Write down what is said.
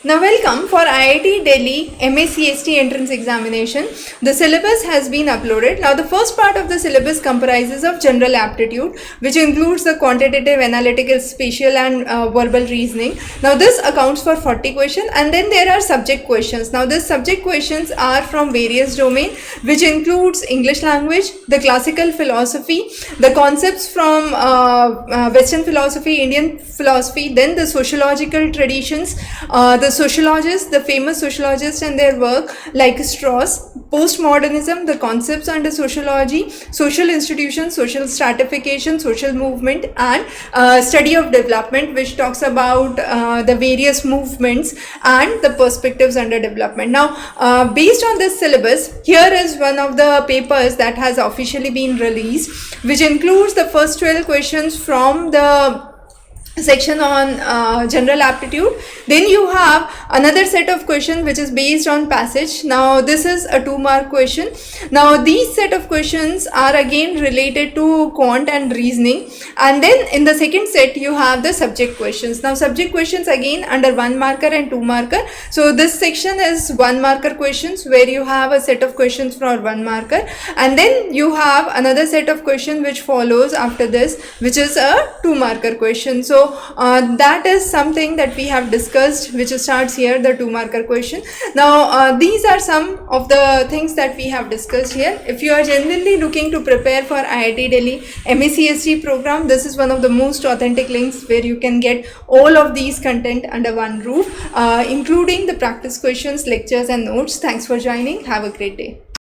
Now welcome for IIT Delhi MACST entrance examination. The syllabus has been uploaded. Now the first part of the syllabus comprises of general aptitude, which includes the quantitative, analytical, spatial and verbal reasoning. Now this accounts for 40 questions, and then there are subject questions. Now these subject questions are from various domains, which includes English language, the classical philosophy, the concepts from Western philosophy, Indian philosophy, then the sociological traditions, the sociologists, the famous sociologists and their work like Strauss, postmodernism, the concepts under sociology, social institutions, social stratification, social movement, and study of development, which talks about the various movements and the perspectives under development. Now, based on this syllabus, here is one of the papers that has officially been released, which includes the first 12 questions from the section on general aptitude. Then you have another set of questions which is based on passage. Now this is a 2-mark question. Now these set of questions are again related to quant and reasoning, and then in the second set you have the subject questions. Now subject questions again under 1 marker and 2 marker. So this section is 1 marker questions where you have a set of questions for 1 marker, and then you have another set of questions which follows after this, which is a 2 marker question. So that is something that we have discussed, which starts here, the 2 marker question. Now these are some of the things that we have discussed here. If you are genuinely looking to prepare for IIT Delhi MACST program, this is one of the most authentic links where you can get all of these content under one roof, including the practice questions, lectures and notes. Thanks for joining. Have a great day.